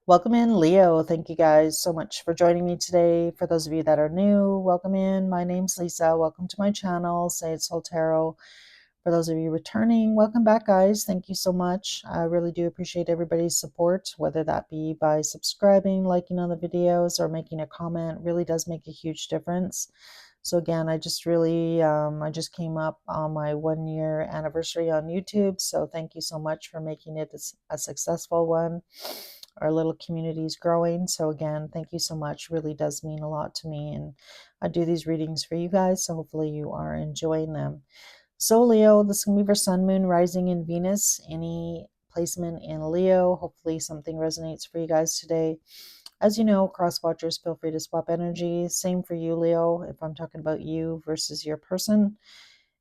Welcome in, Leo. Thank you guys so much for joining me today. For those of you that are new, welcome in. My name's Lisa. Welcome to my channel, Say It Soul Tarot. For those of you returning, welcome back, guys. Thank you so much. I really do appreciate everybody's support, whether that be by subscribing, liking on the videos, or making a comment. It really does make a huge difference. So again, I just came up on my 1 year anniversary on YouTube. So thank you so much for making it a successful one. Our little community is growing. So again, thank you so much. Really does mean a lot to me. And I do these readings for you guys. So hopefully you are enjoying them. So Leo, this can be for Sun, Moon, Rising, in Venus. Any placement in Leo. Hopefully something resonates for you guys today. As you know, cross watchers, feel free to swap energy. Same for you, Leo, if I'm talking about you versus your person.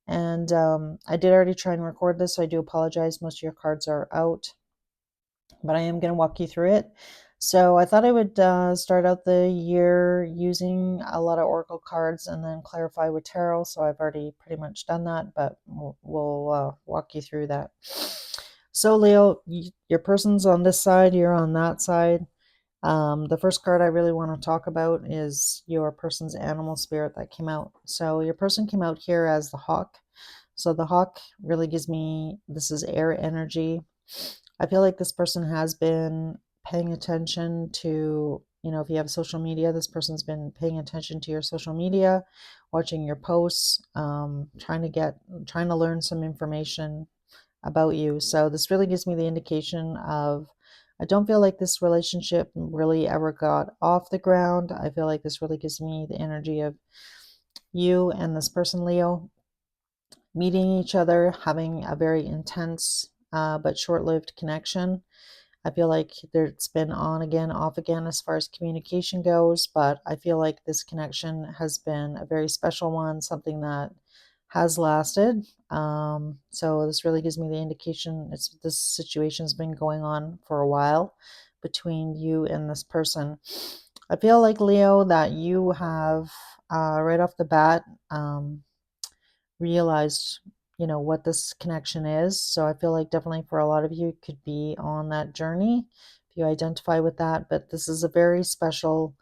And I did already try and record this, so I do apologize. Most of your cards are out, but I am going to walk you through it. So I thought I would start out the year using a lot of oracle cards and then clarify with tarot. So I've already pretty much done that, but we'll walk you through that. So Leo, your person's on this side, you're on that side. The first card I really want to talk about is your person's animal spirit that came out. So your person came out here as the hawk. So the hawk really gives me, this is air energy. I feel like this person has been paying attention to, if you have social media, this person's been paying attention to your social media, watching your posts, trying to learn some information about you. So this really gives me the indication of, I don't feel like this relationship really ever got off the ground. I feel like this really gives me the energy of you and this person, Leo, meeting each other, having a very intense but short-lived connection. I feel like it's been on again, off again as far as communication goes, but I feel like this connection has been a very special one, something that has lasted. So this really gives me the indication this situation's been going on for a while between you and this person. I feel like, Leo, that you have right off the bat realized what this connection is. So I feel like definitely for a lot of you it could be on that journey if you identify with that, but this is a very special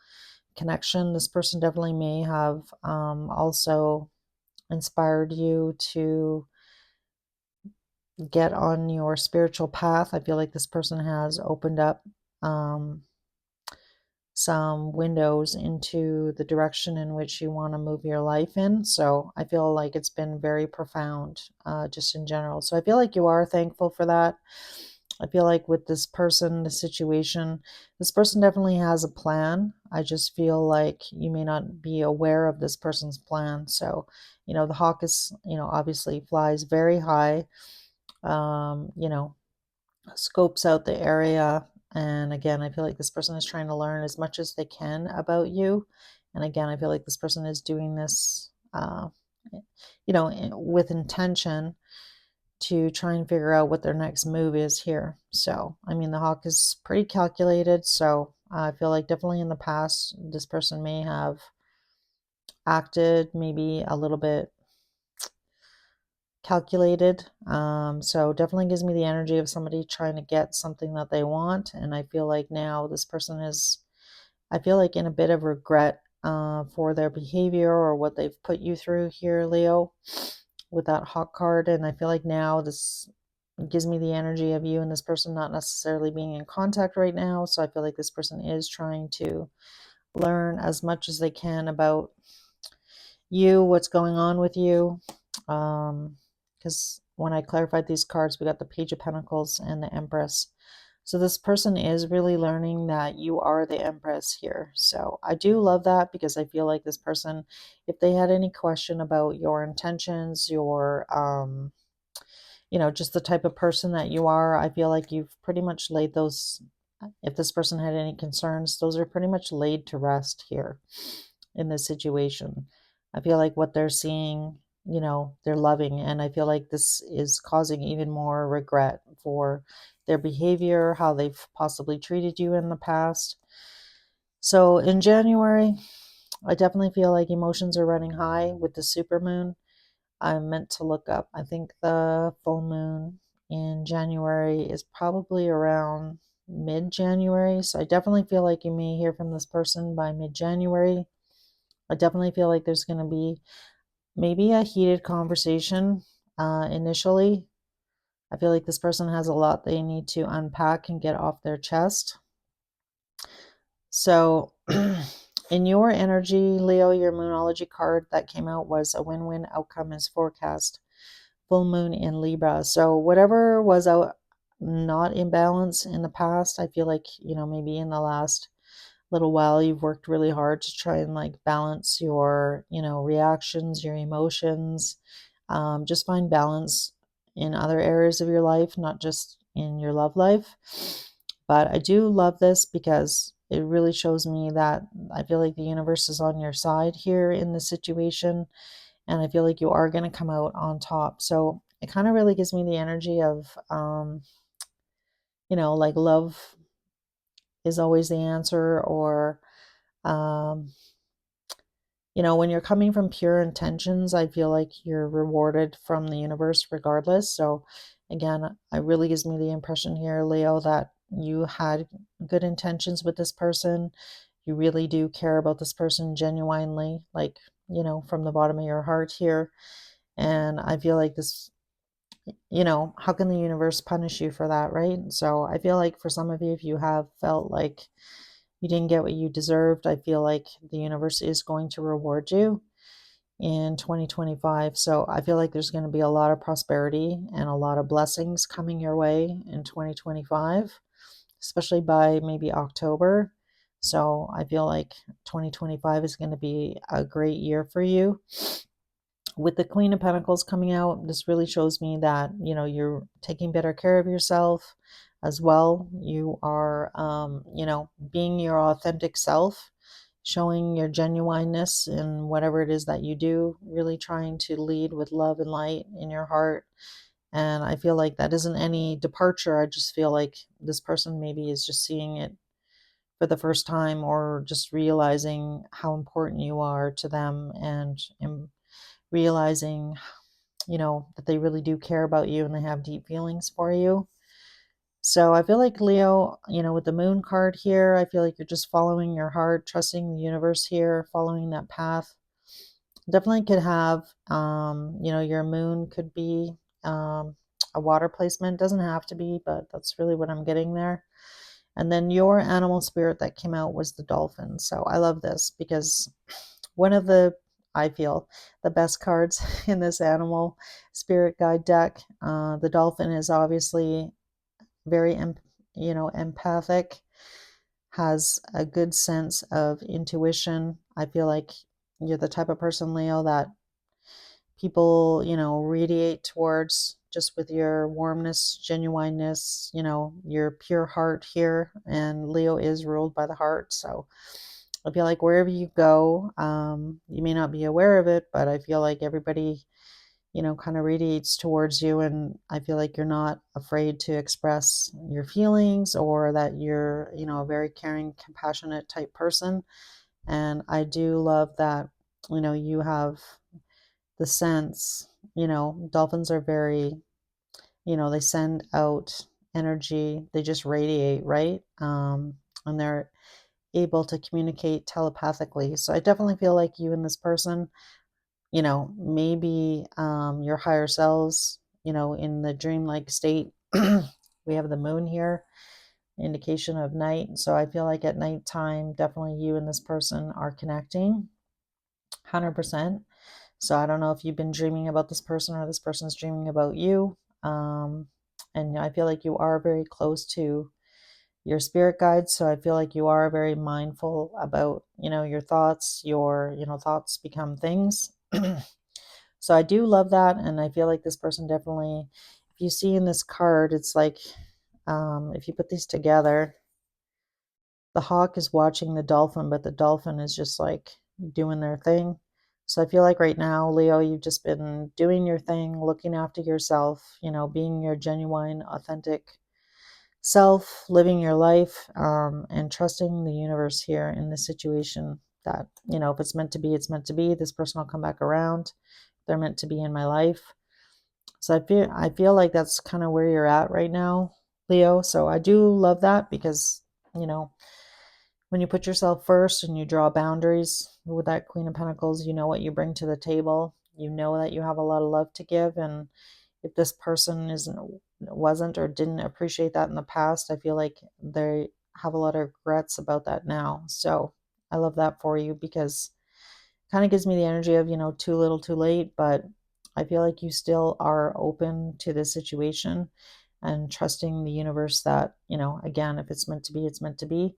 connection. This person definitely may have also inspired you to get on your spiritual path. I feel like this person has opened up um, some windows into the direction in which you want to move your life in. So I feel like it's been very profound, just in general. So I feel like you are thankful for that. I feel like with this person, the situation, this person definitely has a plan. I just feel like you may not be aware of this person's plan. So, the hawk is, obviously flies very high, um, you know, scopes out the area. And again, I feel like this person is trying to learn as much as they can about you. And again, I feel like this person is doing this, with intention to try and figure out what their next move is here. So, I mean, the hawk is pretty calculated. So I feel like definitely in the past, this person may have acted maybe a little bit calculated. So definitely gives me the energy of somebody trying to get something that they want. And I feel like now this person is, I feel like in a bit of regret for their behavior or what they've put you through here, Leo, with that hawk card. And I feel like now this gives me the energy of you and this person not necessarily being in contact right now. So I feel like this person is trying to learn as much as they can about you, what's going on with you. Because when I clarified these cards, we got the Page of Pentacles and the Empress. So this person is really learning that you are the Empress here. So I do love that because I feel like this person, if they had any question about your intentions, your, just the type of person that you are, I feel like you've pretty much laid those, if this person had any concerns, those are pretty much laid to rest here in this situation. I feel like what they're seeing, they're loving. And I feel like this is causing even more regret for their behavior, how they've possibly treated you in the past. So in January, I definitely feel like emotions are running high with the supermoon. I meant to look up, I think the full moon in January is probably around mid-January. So I definitely feel like you may hear from this person by mid-January. I definitely feel like there's going to be maybe a heated conversation initially. I feel like this person has a lot they need to unpack and get off their chest. So, in your energy, Leo, your Moonology card that came out was a win-win outcome is forecast. Full moon in Libra. So, whatever was out not in balance in the past, I feel like, maybe in the last little while, you've worked really hard to try and like balance your, reactions, your emotions, just find balance in other areas of your life, not just in your love life. But I do love this because it really shows me that I feel like the universe is on your side here in this situation. And I feel like you are going to come out on top. So it kind of really gives me the energy of, like love is always the answer, or, um, when you're coming from pure intentions, I feel like you're rewarded from the universe regardless. So, again, it really gives me the impression here, Leo, that you had good intentions with this person. You really do care about this person genuinely, like, from the bottom of your heart here. And I feel like this, how can the universe punish you for that, right? So I feel like for some of you, if you have felt like you didn't get what you deserved, I feel like the universe is going to reward you in 2025. So I feel like there's going to be a lot of prosperity and a lot of blessings coming your way in 2025, especially by maybe October. So I feel like 2025 is going to be a great year for you. With the Queen of Pentacles coming out, this really shows me that, you're taking better care of yourself as well. You are, being your authentic self, showing your genuineness in whatever it is that you do, really trying to lead with love and light in your heart. And I feel like that isn't any departure. I just feel like this person maybe is just seeing it for the first time, or just realizing how important you are to them, and realizing, that they really do care about you and they have deep feelings for you. So I feel like Leo, with the moon card here, I feel like you're just following your heart, trusting the universe here, following that path. Definitely could have, your moon could be a water placement. Doesn't have to be, but that's really what I'm getting there. And then your animal spirit that came out was the dolphin. So I love this because one of the, I feel, the best cards in this animal spirit guide deck. The dolphin is obviously very, empathic, has a good sense of intuition. I feel like you're the type of person, Leo, that people, radiate towards just with your warmness, genuineness, your pure heart here. And Leo is ruled by the heart. So I feel like wherever you go, you may not be aware of it, but I feel like everybody, kind of radiates towards you. And I feel like you're not afraid to express your feelings, or that you're, a very caring, compassionate type person. And I do love that, you have the sense, dolphins are very, they send out energy, they just radiate, right? And they're able to communicate telepathically. So I definitely feel like you and this person, maybe your higher selves, in the dreamlike state. We have the moon here, indication of night. So I feel like at nighttime, definitely you and this person are connecting 100%. So I don't know if you've been dreaming about this person or this person's dreaming about you. And I feel like you are very close to your spirit guides. So I feel like you are very mindful about, your thoughts. Your, thoughts become things. So I do love that. And I feel like this person definitely, if you see in this card, it's like, if you put these together, the hawk is watching the dolphin, but the dolphin is just like doing their thing. So I feel like right now, Leo, you've just been doing your thing, looking after yourself, being your genuine, authentic self, living your life, and trusting the universe here in this situation that, if it's meant to be, it's meant to be. This person will come back around. They're meant to be in my life. So I feel like that's kind of where you're at right now. Leo. So I do love that because, you know, when you put yourself first and you draw boundaries with that Queen of Pentacles, you know what you bring to the table. You know that you have a lot of love to give. And if this person wasn't or didn't appreciate that in the past, I feel like they have a lot of regrets about that now. So I love that for you because it kind of gives me the energy of, too little, too late. But I feel like you still are open to the situation and trusting the universe that, again, if it's meant to be, it's meant to be.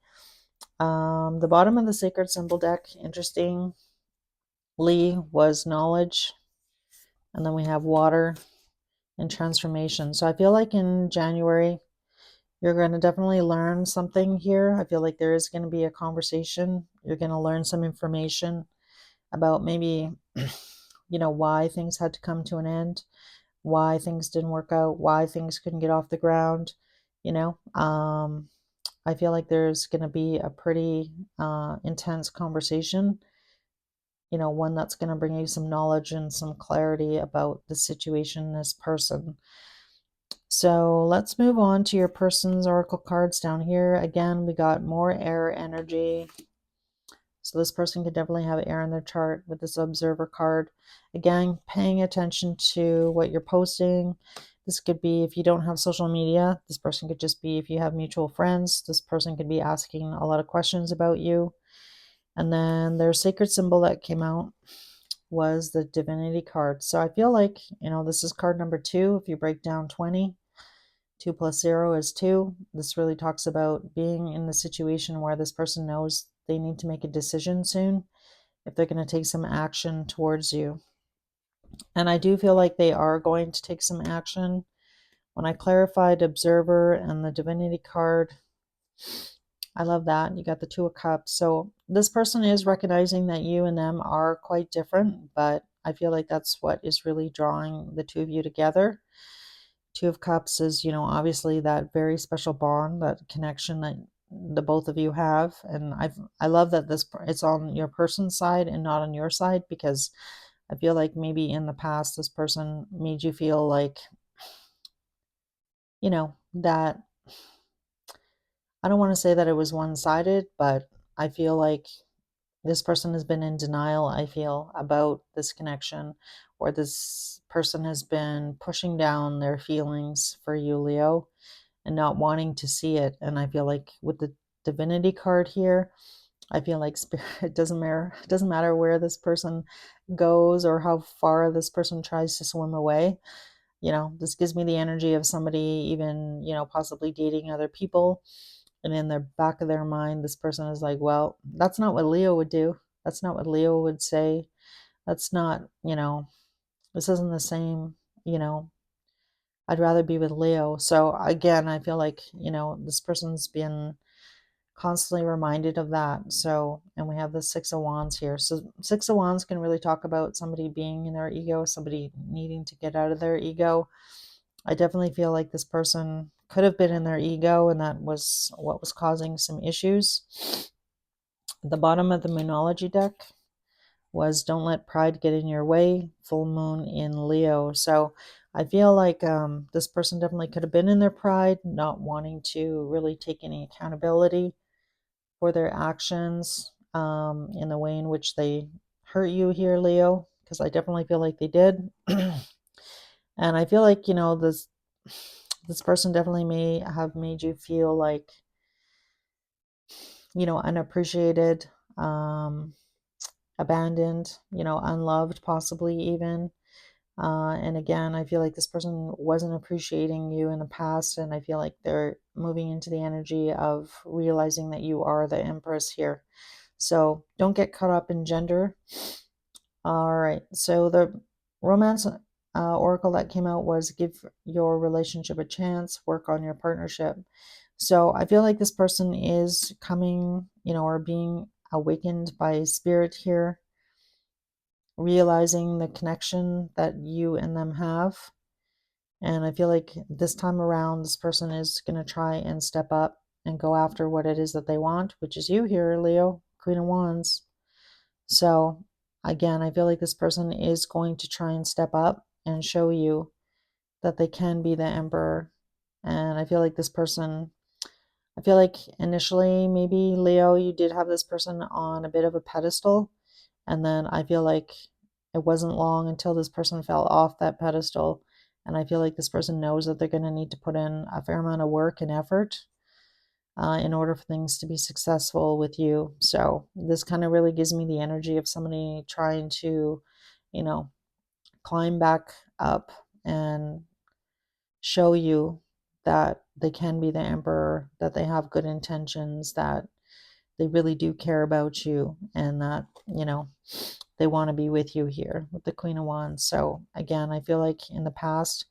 The bottom of the sacred symbol deck, interestingly, was knowledge. And then we have water and transformation. So I feel like in January, you're going to definitely learn something here. I feel like there is going to be a conversation. You're going to learn some information about maybe, why things had to come to an end, why things didn't work out, why things couldn't get off the ground. I feel like there's going to be a pretty intense conversation, one that's going to bring you some knowledge and some clarity about the situation, this person. So let's move on to your person's oracle cards down here. Again, we got more air energy. So this person could definitely have air in their chart with this observer card. Again, paying attention to what you're posting. This could be if you don't have social media. This person could just be if you have mutual friends. This person could be asking a lot of questions about you. And then their sacred symbol that came out was the divinity card. So I feel like, this is card number 2. If you break down 20, 2 plus 0 is 2. This really talks about being in the situation where this person knows they need to make a decision soon if they're going to take some action towards you. And I do feel like they are going to take some action. When I clarified observer and the divinity card, I love that. You got the 2 of cups. So this person is recognizing that you and them are quite different, but I feel like that's what is really drawing the 2 of you together. 2 of cups is, obviously that very special bond, that connection that the both of you have. And I love that it's on your person's side and not on your side, because I feel like maybe in the past this person made you feel like, that I don't want to say that it was one-sided, but I feel like this person has been in denial, I feel, about this connection, or this person has been pushing down their feelings for you, Leo, and not wanting to see it. And I feel like with the divinity card here, I feel like spirit, it doesn't matter where this person goes or how far this person tries to swim away. This gives me the energy of somebody even, possibly dating other people. And in their back of their mind, this person is like, well, that's not what Leo would do. That's not what Leo would say. That's not, this isn't the same, you know, I'd rather be with Leo. So again, I feel like, this person's been constantly reminded of that. So, and we have the 6 of Wands here. So 6 of Wands can really talk about somebody being in their ego, somebody needing to get out of their ego. I definitely feel like this person could have been in their ego, and that was what was causing some issues. The bottom of the Moonology deck was don't let pride get in your way, full moon in Leo. So I feel like this person definitely could have been in their pride, not wanting to really take any accountability for their actions, in the way in which they hurt you here, Leo, because I definitely feel like they did. And I feel like, this person definitely may have made you feel like, unappreciated, abandoned, unloved, possibly even. And again, I feel like this person wasn't appreciating you in the past, and I feel like they're moving into the energy of realizing that you are the Empress here. So don't get caught up in gender. All right. So the romance oracle that came out was give your relationship a chance, work on your partnership. So I feel like this person is coming, or being awakened by spirit here, realizing the connection that you and them have. And I feel like this time around, this person is going to try and step up and go after what it is that they want, which is you here, Leo, Queen of Wands. So again, I feel like this person is going to try and step up and show you that they can be the emperor, And I feel like this person, I feel like initially, maybe Leo, you did have this person on a bit of a pedestal. And then I feel like it wasn't long until this person fell off that pedestal. And I feel like this person knows that they're going to need to put in a fair amount of work and effort in order for things to be successful with you. So this kind of really gives me the energy of somebody trying to, you know, climb back up and show you that they can be the emperor, that they have good intentions, that they really do care about you, and that, they want to be with you here with the Queen of Wands. So again, I feel like in the past,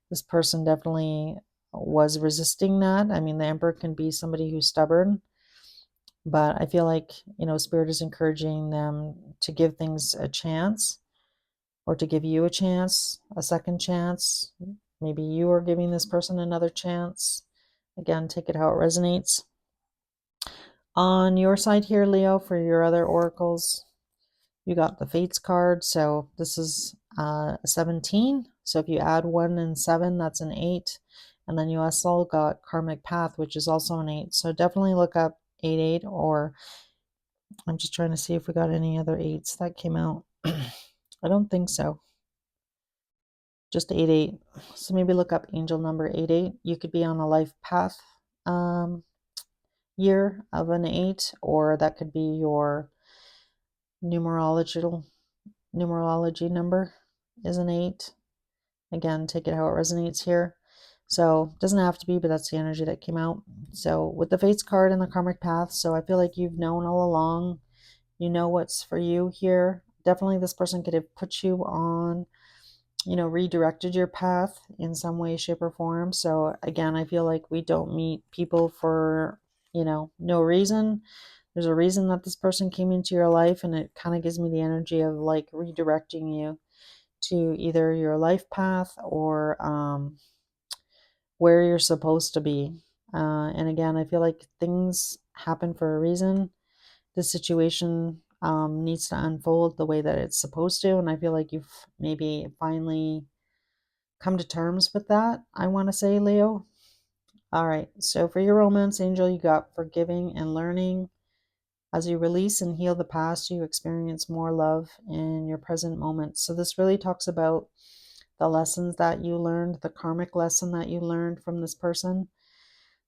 this person definitely was resisting that. I mean, the Emperor can be somebody who's stubborn, but I feel like, Spirit is encouraging them to give things a chance, or to give you a chance, a second chance. Maybe you are giving this person another chance. Again, take it how it resonates. On your side here, Leo, for your other oracles, you got the Fates card. So this is 17. So if you add 1 and 7, that's an 8. And then you also got Karmic Path, which is also an 8. So definitely look up 88, or I'm just trying to see if we got any other 8s that came out. I don't think so. Just 88. So maybe look up angel number 88. You could be on a life path year of an 8, or that could be your numerology number is an 8. Again, take it how it resonates here. So it doesn't have to be, but that's the energy that came out. So with the Fates card and the Karmic Path, so I feel like you've known all along, you know what's for you here. Definitely this person could have put you on, redirected your path in some way, shape, or form. So again, I feel like we don't meet people for, no reason. There's a reason that this person came into your life, and it kind of gives me the energy of like redirecting you to either your life path, or where you're supposed to be. And again, I feel like things happen for a reason. The situation needs to unfold the way that it's supposed to. And I feel like you've maybe finally come to terms with that, I want to say, Leo. All right. So for your romance angel, you got forgiving and learning. As you release and heal the past, you experience more love in your present moment. So this really talks about the lessons that you learned, the karmic lesson that you learned from this person.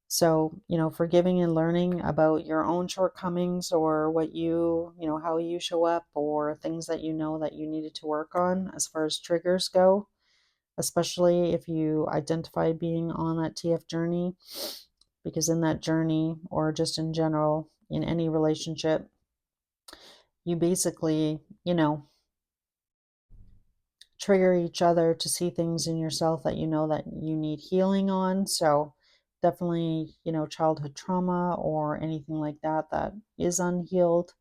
So, forgiving and learning about your own shortcomings, or what how you show up, or things that you know that you needed to work on as far as triggers go, especially if you identify being on that TF journey. Because in that journey, or just in general, in any relationship, you basically, trigger each other to see things in yourself that you know that you need healing on. So definitely, childhood trauma or anything like that that is unhealed,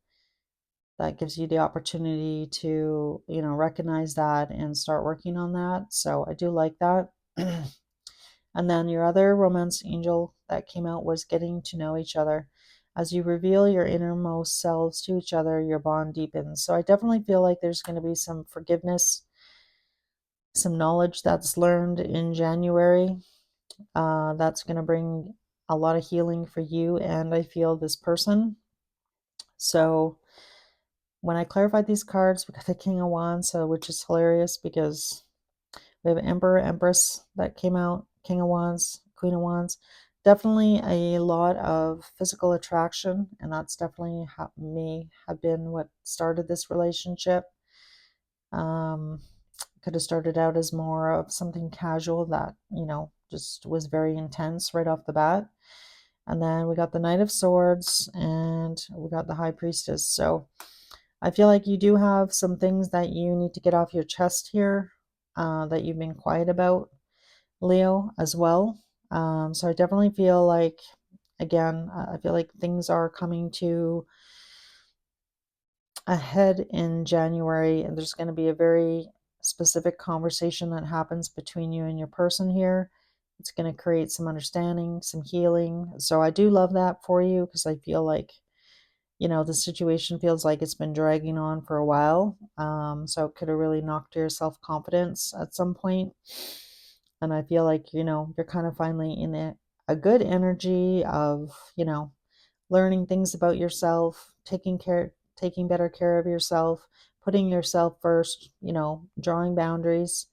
that gives you the opportunity to, recognize that and start working on that. So I do like that. And then your other romance angel that came out was getting to know each other. As you reveal your innermost selves to each other, your bond deepens. So I definitely feel like there's going to be some forgiveness, some knowledge that's learned in January. That's going to bring a lot of healing for you, and I feel this person. So when I clarified these cards, we got the King of Wands, so which is hilarious because we have Emperor, Empress that came out, King of Wands, Queen of Wands. Definitely a lot of physical attraction, and that's definitely may have been what started this relationship. Um, could have started out as more of something casual that, just was very intense right off the bat. And then we got the Knight of Swords, and we got the High Priestess. So I feel like you do have some things that you need to get off your chest here, that you've been quiet about, Leo, as well. So I definitely feel like, again, I feel like things are coming to ahead in January, and there's going to be a very specific conversation that happens between you and your person here. It's going to create some understanding, some healing. So I do love that for you, because I feel like, the situation feels like it's been dragging on for a while. So it could have really knocked your self confidence at some point. And I feel like, you're kind of finally in a good energy of, learning things about yourself, taking better care of yourself, putting yourself first, drawing boundaries,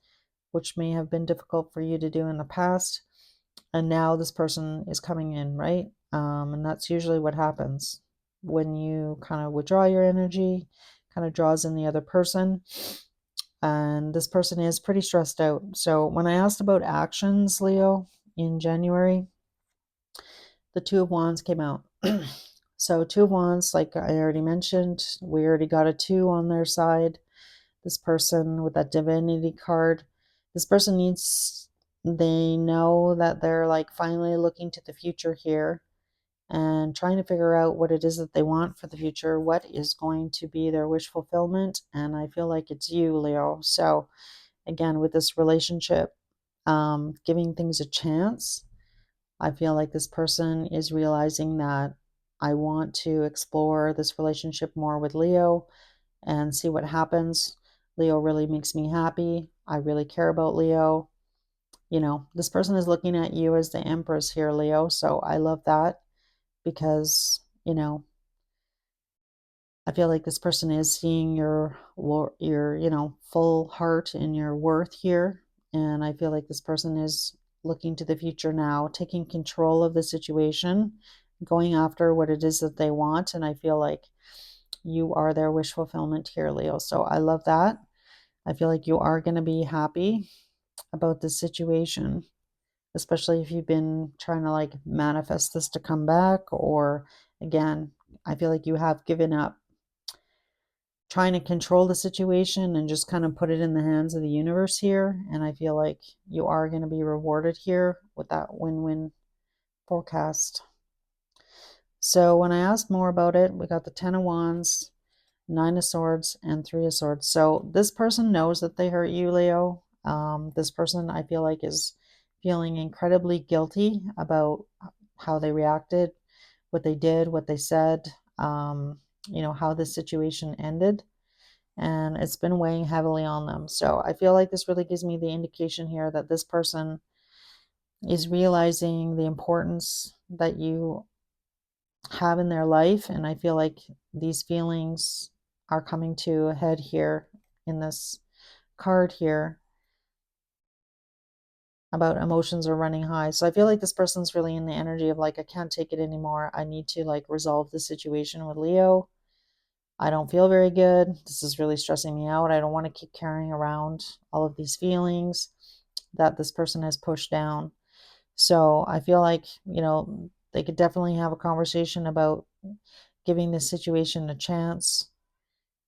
which may have been difficult for you to do in the past. And now this person is coming in, right? And that's usually what happens when you kind of withdraw your energy, kind of draws in the other person. And this person is pretty stressed out. So when I asked about actions, Leo, in January, the Two of Wands came out. So Two of Wands, like I already mentioned, we already got a two on their side. This person with that divinity card, this person they know that they're like finally looking to the future here and trying to figure out what it is that they want for the future, what is going to be their wish fulfillment. And I feel like it's you, Leo. So again, with this relationship, giving things a chance, I feel like this person is realizing that I want to explore this relationship more with Leo and see what happens. Leo really makes me happy. I really care about Leo. This person is looking at you as the Empress here, Leo. So I love that because, I feel like this person is seeing your full heart and your worth here. And I feel like this person is looking to the future now, taking control of the situation, going after what it is that they want. And I feel like you are their wish fulfillment here, Leo. So I love that. I feel like you are going to be happy about this situation, especially if you've been trying to like manifest this to come back, or again, I feel like you have given up trying to control the situation and just kind of put it in the hands of the universe here. And I feel like you are going to be rewarded here with that win-win forecast. So when I asked more about it, we got the Ten of Wands, Nine of Swords, and Three of Swords. So this person knows that they hurt you, Leo. This person, I feel like, is feeling incredibly guilty about how they reacted, what they did, what they said, how this situation ended. And it's been weighing heavily on them. So I feel like this really gives me the indication here that this person is realizing the importance that you have in their life. And I feel like these feelings are coming to a head here in this card here about emotions are running high. So I feel like this person's really in the energy of like, I can't take it anymore. I need to like resolve the situation with Leo. I don't feel very good. This is really stressing me out. I don't want to keep carrying around all of these feelings that this person has pushed down. So I feel like, they could definitely have a conversation about giving this situation a chance,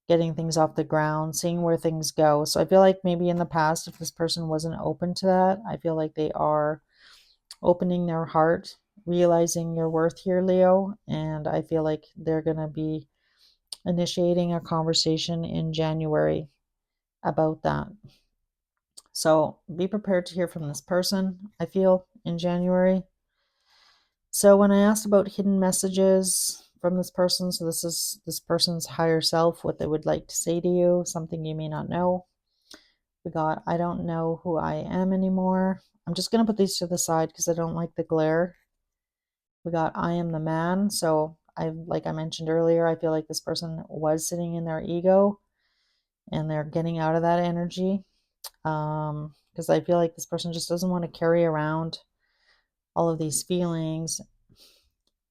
getting things off the ground, seeing where things go. So I feel like maybe in the past, if this person wasn't open to that, I feel like they are opening their heart, realizing your worth here, Leo. And I feel like they're going to be initiating a conversation in January about that. So be prepared to hear from this person, I feel, in January. So when I asked about hidden messages from this person, so this is this person's higher self, what they would like to say to you, something you may not know. We got, I don't know who I am anymore. I'm just going to put these to the side because I don't like the glare. We got, I am the man. So like I mentioned earlier, I feel like this person was sitting in their ego and they're getting out of that energy. Because I feel like this person just doesn't want to carry around all of these feelings,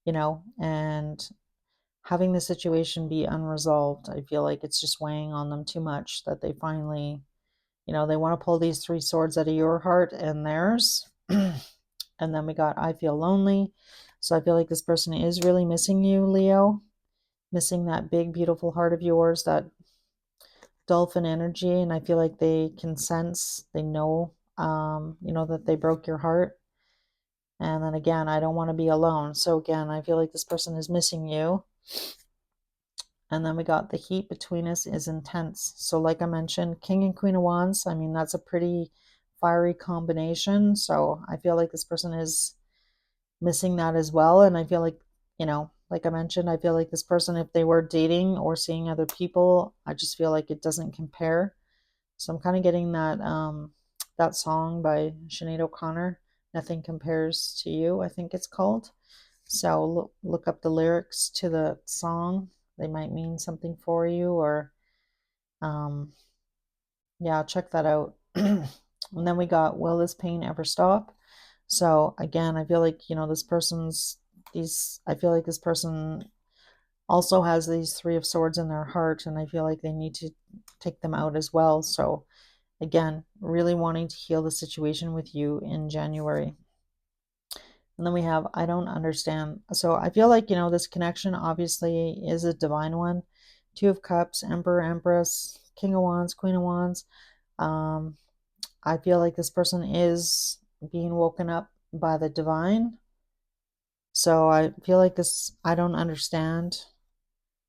and having the situation be unresolved. I feel like it's just weighing on them too much that they finally, they want to pull these three swords out of your heart and theirs. And then we got, I feel lonely. So I feel like this person is really missing you, Leo, missing that big, beautiful heart of yours, that dolphin energy. And I feel like they can sense, they know, that they broke your heart. And then again, I don't want to be alone. So again, I feel like this person is missing you. And then we got the heat between us is intense. So like I mentioned, King and Queen of Wands, I mean, that's a pretty fiery combination. So I feel like this person is missing that as well. And I feel like, like I mentioned, I feel like this person, if they were dating or seeing other people, I just feel like it doesn't compare. So I'm kind of getting that that song by Sinead O'Connor, Nothing Compares to You, I think it's called. So look up the lyrics to the song. They might mean something for you, or um, yeah, check that out. And then we got, will this pain ever stop? So again, I feel like, this person's, I feel like this person also has these Three of Swords in their heart, and I feel like they need to take them out as well. So again, really wanting to heal the situation with you in January. And then we have, I don't understand. So I feel like, this connection obviously is a divine one. Two of Cups, Emperor, Empress, King of Wands, Queen of Wands. Um, I feel like this person is being woken up by the divine. So I feel like this, I don't understand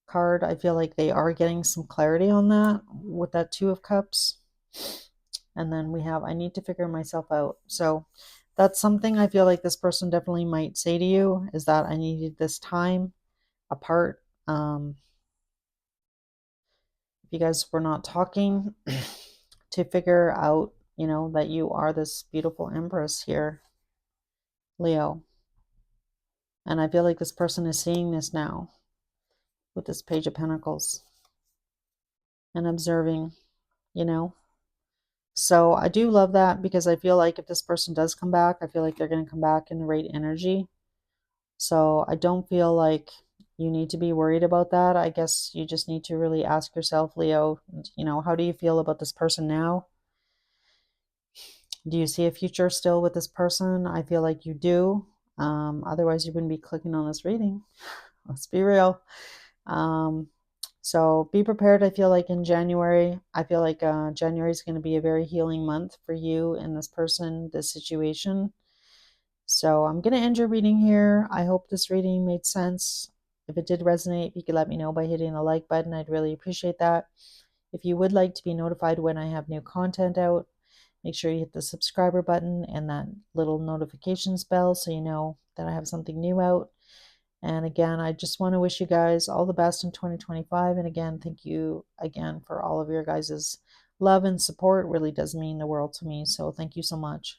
card. I feel like they are getting some clarity on that with that Two of Cups. And then we have, I need to figure myself out. So that's something I feel like this person definitely might say to you, is that I needed this time apart. If you guys were not talking, to figure out, that you are this beautiful Empress here, Leo. And I feel like this person is seeing this now with this Page of Pentacles and observing, you know. So I do love that, because I feel like if this person does come back, I feel like they're going to come back in the right energy. So I don't feel like you need to be worried about that. I guess you just need to really ask yourself, Leo, how do you feel about this person now? Do you see a future still with this person? I feel like you do. Otherwise, you wouldn't be clicking on this reading. Let's be real. Um, so be prepared. I feel like in January, I feel like January is going to be a very healing month for you and this person, this situation. So I'm going to end your reading here. I hope this reading made sense. If it did resonate, you could let me know by hitting the like button. I'd really appreciate that. If you would like to be notified when I have new content out, make sure you hit the subscriber button and that little notifications bell so you know that I have something new out. And again, I just want to wish you guys all the best in 2025. And again, thank you again for all of your guys' love and support. It really does mean the world to me. So thank you so much.